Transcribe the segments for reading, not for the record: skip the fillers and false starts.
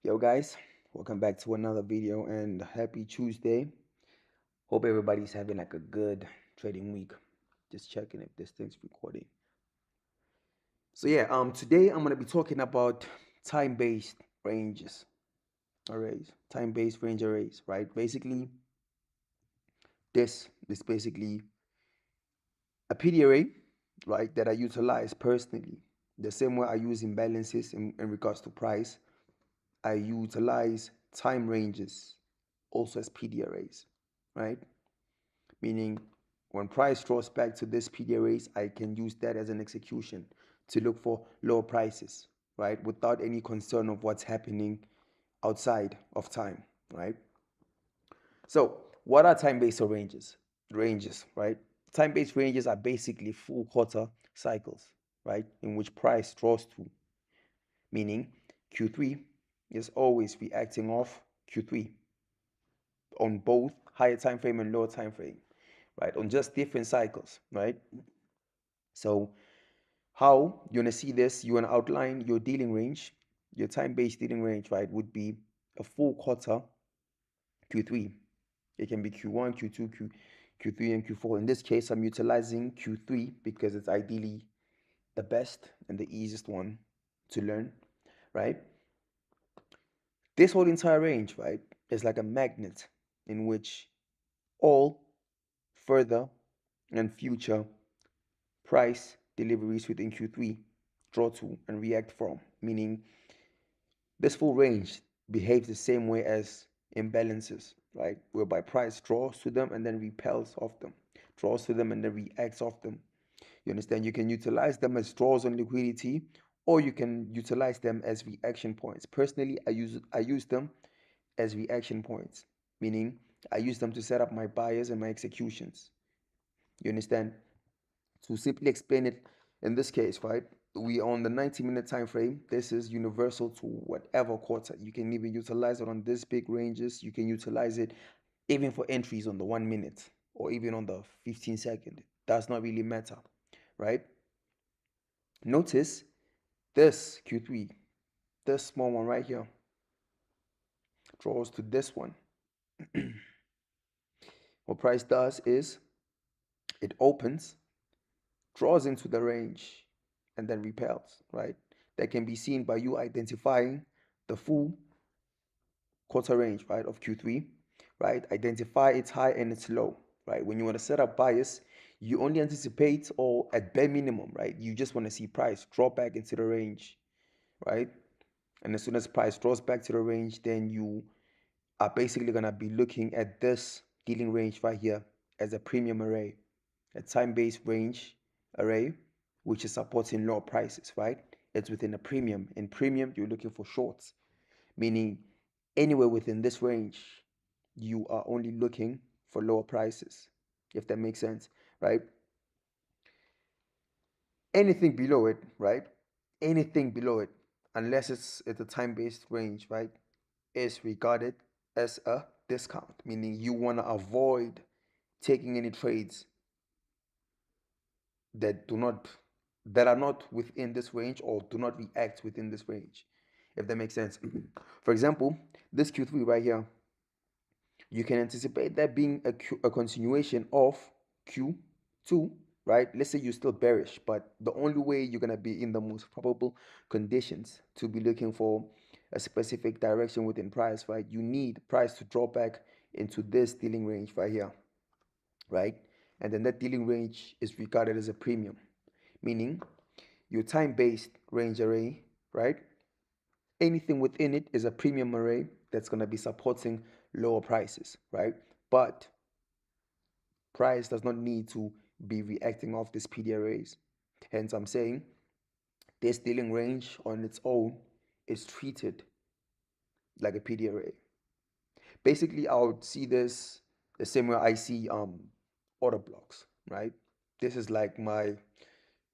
Yo guys, welcome back to another video and happy Tuesday. Hope everybody's having like a good trading week. Just checking if this thing's recording. So yeah, today I'm gonna be talking about time-based ranges arrays, time-based range arrays, right? Basically, this is basically a PD array, right, that I utilize personally. The same way I use imbalances in regards to price, I utilize time ranges also as PD arrays, right? Meaning when price draws back to this PD arrays, I can use that as an execution to look for lower prices, right? Without any concern of what's happening outside of time, right? So what are time-based ranges? Ranges, right? Time-based ranges are basically full quarter cycles, right? In which price draws to, meaning Q3 is always reacting off Q3 on both higher time frame and lower time frame, right? On just different cycles, right? So how you wanna see this? You wanna outline your dealing range, your time-based dealing range, right? Would be a full quarter Q3. It can be Q1, Q2, Q3, and Q4. In this case, I'm utilizing Q3 because it's ideally the best and the easiest one to learn, right? This whole entire range, right, is like a magnet in which all further and future price deliveries within Q3 draw to and react from, meaning this full range behaves the same way as imbalances, right? Whereby price draws to them and then repels off them, draws to them and then reacts off them. You understand? You can utilize them as draws on liquidity, or you can utilize them as reaction points. Personally, I use them as reaction points, meaning I use them to set up my buyers and my executions. You understand? To simply explain it in this case, right? We on the 90-minute time frame. This is universal to whatever quarter. You can even utilize it on this big ranges. You can utilize it even for entries on the 1 minute or even on the 15 second. Does not really matter, right? Notice this Q3, this small one right here, draws to this one. What price does is it opens, draws into the range, and then repels, right? That can be seen by you identifying the full quarter range, right, of Q3, right? Identify its high and its low, right? When you want to set up bias, you only anticipate, or at bare minimum, right? You just want to see price drop back into the range, right? And as soon as price draws back to the range, then you are basically going to be looking at this dealing range right here as a premium array, a time-based range array, which is supporting lower prices, right? It's within a premium. In premium, you're looking for shorts, meaning anywhere within this range, you are only looking for lower prices, if that makes sense, right? Anything below it, right? Anything below it, unless it's a time-based range, right, is regarded as a discount, meaning you want to avoid taking any trades that do not that are not within this range or do not react within this range, if that makes sense. For example, this Q3 right here, you can anticipate that being a continuation of Q2, right? Let's say you're still bearish, but the only way you're going to be in the most probable conditions to be looking for a specific direction within price, right? You need price to draw back into this dealing range right here, right? And then that dealing range is regarded as a premium, meaning your time-based range array, right? Anything within it is a premium array that's going to be supporting lower prices, right? But price does not need to be reacting off these PD arrays. Hence, I'm saying this dealing range on its own is treated like a PD array. Basically, I would see this the same way I see order blocks, right? This is like my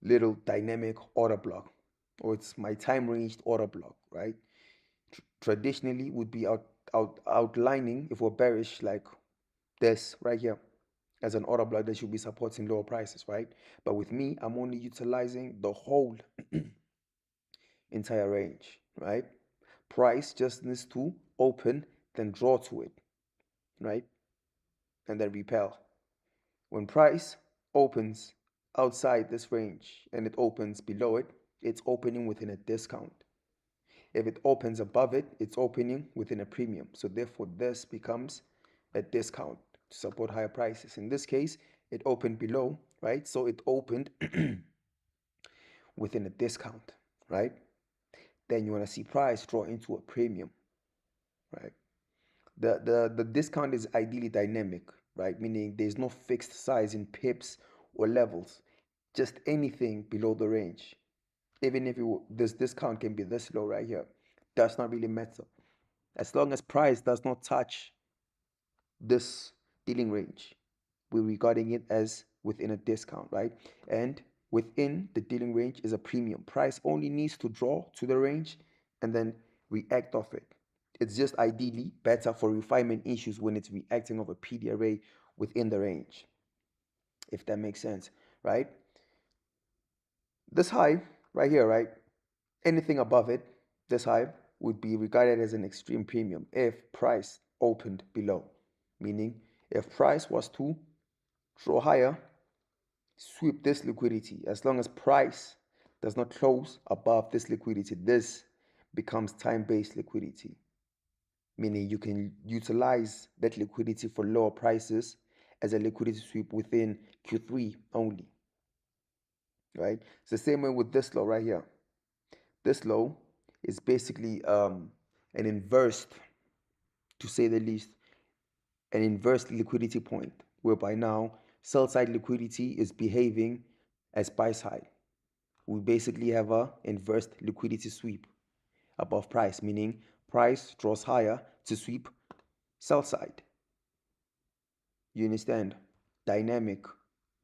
little dynamic order block, or it's my time ranged order block, right? Traditionally would be outlining, if we're bearish, like this right here as an order block that should be supporting lower prices, right? But with me, I'm only utilizing the whole entire range, right? Price just needs to open, then draw to it, right? And then repel. When price opens outside this range and it opens below it, it's opening within a discount. If it opens above it, it's opening within a premium. So therefore, this becomes a discount to support higher prices. In this case, it opened below, right? So it opened within a discount, right? Then you want to see price draw into a premium, right? The discount is ideally dynamic, right? Meaning there's no fixed size in pips or levels, just anything below the range. Even if this discount can be this low right here, does not really matter. As long as price does not touch this dealing range, we're regarding it as within a discount, right? And within the dealing range is a premium. Price only needs to draw to the range and then react off it. It's just ideally better for refinement issues when it's reacting off a PD array within the range, if that makes sense, right? This high right here, right? Anything above it, this high, would be regarded as an extreme premium if price opened below. Meaning, if price was to draw higher, sweep this liquidity. As long as price does not close above this liquidity, this becomes time-based liquidity. Meaning you can utilize that liquidity for lower prices as a liquidity sweep within Q3 only. Right? It's the same way with this low right here. This low is basically an inverse, to say the least, an inverse liquidity point, whereby now sell side liquidity is behaving as buy side. We basically have a inverse liquidity sweep above price, meaning price draws higher to sweep sell side. You understand? Dynamic.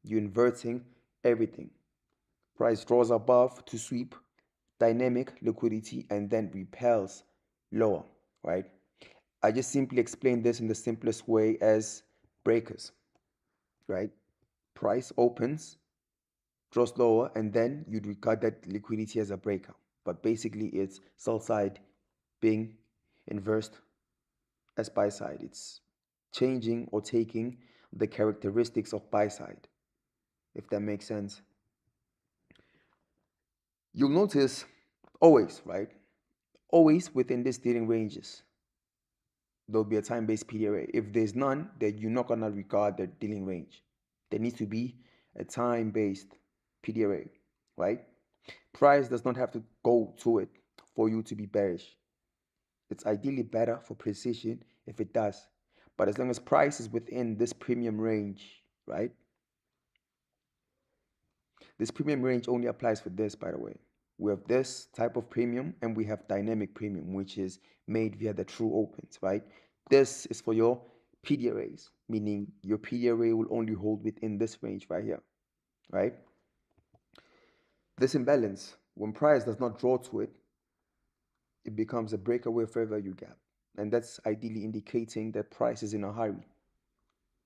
You're inverting everything. Price draws above to sweep dynamic liquidity and then repels lower, right? I just simply explained this in the simplest way as breakers, right? Price opens, draws lower, and then you'd regard that liquidity as a breaker. But basically, it's sell side being inversed as buy side. It's changing or taking the characteristics of buy side, if that makes sense. You'll notice always, right? Always within these dealing ranges, there'll be a time-based PD array. If there's none, then you're not gonna regard the dealing range. There needs to be a time-based PD array, right? Price does not have to go to it for you to be bearish. It's ideally better for precision if it does. But as long as price is within this premium range, right? This premium range only applies for this, by the way. We have this type of premium and we have dynamic premium, which is made via the true opens, right? This is for your PD arrays, meaning your PD array will only hold within this range right here, right? This imbalance, when price does not draw to it, it becomes a breakaway fair value gap. And that's ideally indicating that price is in a hurry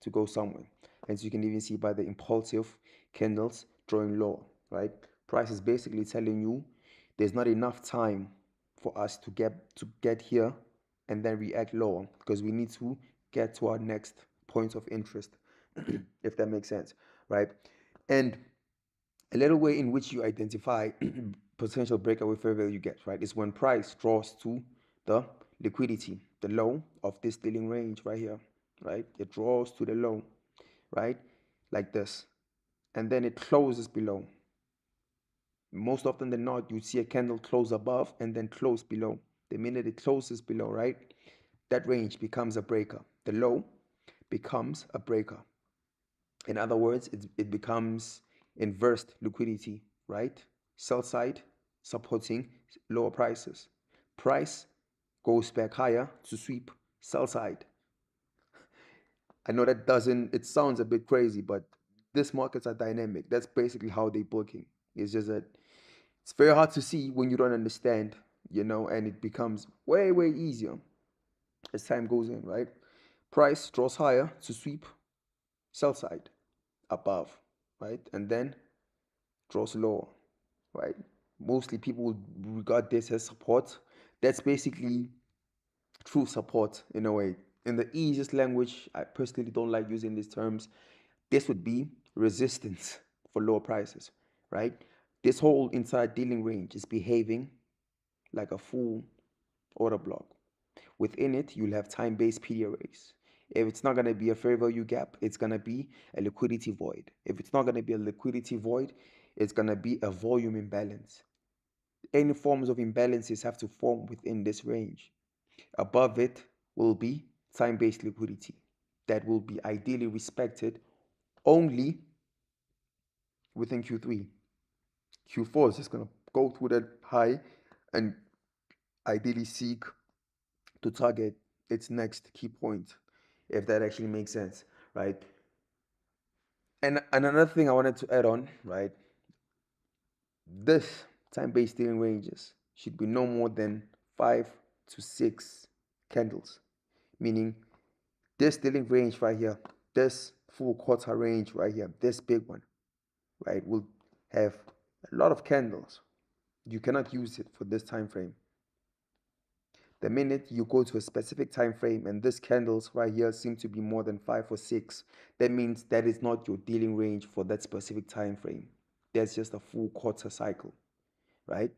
to go somewhere. As you can even see by the impulsive candles drawing lower, right? Price is basically telling you there's not enough time for us to get here and then react lower, because we need to get to our next point of interest, if that makes sense, right? And a little way in which you identify potential breakaway fair value gaps, right, is when price draws to the liquidity, the low of this dealing range right here, right? It draws to the low, right? Like this. And then it closes below. Most often than not, you see a candle close above and then close below. The minute it closes below, right, that range becomes a breaker. The low becomes a breaker. In other words, it becomes inversed liquidity, right? Sell side supporting lower prices. Price goes back higher to sweep sell side. I know that it sounds a bit crazy, but these markets are dynamic. That's basically how they're booking. It's just that it's very hard to see when you don't understand, and it becomes way, way easier as time goes in, right? Price draws higher to sweep sell side above, right? And then draws lower, right? Mostly people would regard this as support. That's basically true support in a way. In the easiest language, I personally don't like using these terms. This would be resistance for lower prices, right? This whole entire dealing range is behaving like a full order block. Within it, you'll have time-based PD arrays. If it's not going to be a fair value gap, it's going to be a liquidity void. If it's not going to be a liquidity void, it's going to be a volume imbalance. Any forms of imbalances have to form within this range. Above it will be time-based liquidity that will be ideally respected only within Q3. Q4 is just going to go through that high and ideally seek to target its next key point, if that actually makes sense, right? And another thing I wanted to add on, right? This time-based steering ranges should be no more than 5 to 6 candles, meaning this steering range right here, this full quarter range right here, this big one, right, will have a lot of candles. You cannot use it for this time frame. The minute you go to a specific time frame and these candles right here seem to be more than 5 or 6, that means that is not your dealing range for that specific time frame. That's just a full quarter cycle, right?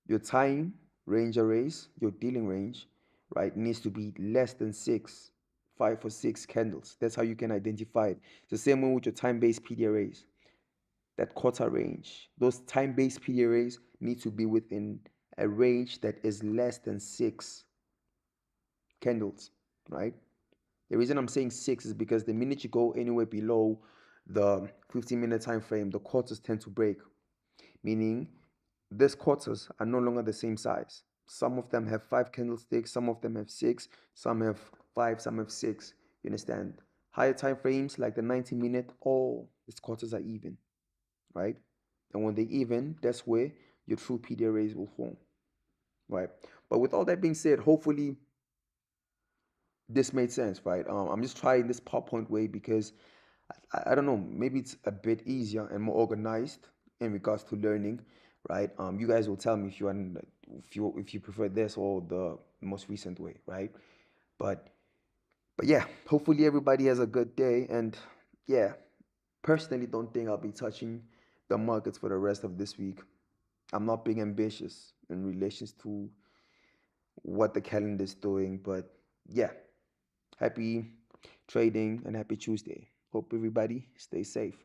Your time range arrays, your dealing range, right, needs to be less than 5 or 6 candles. That's how you can identify it. It's the same way with your time-based PD arrays. That quarter range, those time-based PD arrays need to be within a range that is less than 6 candles, right? The reason I'm saying 6 is because the minute you go anywhere below the 15-minute time frame, the quarters tend to break, meaning these quarters are no longer the same size. Some of them have 5 candlesticks, some of them have 6, some have 5, some have 6. You understand? Higher time frames like the 90-minute, all these quarters are even, right? And when they even, that's where your true PD arrays will form, right? But with all that being said, hopefully this made sense, right? I'm just trying this PowerPoint way because I don't know, maybe it's a bit easier and more organized in regards to learning, right? You guys will tell me if you prefer this or the most recent way, right? But yeah, hopefully everybody has a good day, and yeah, personally don't think I'll be touching the markets for the rest of this week. I'm not being ambitious in relations to what the calendar is doing, but yeah, happy trading and happy Tuesday. Hope everybody stays safe.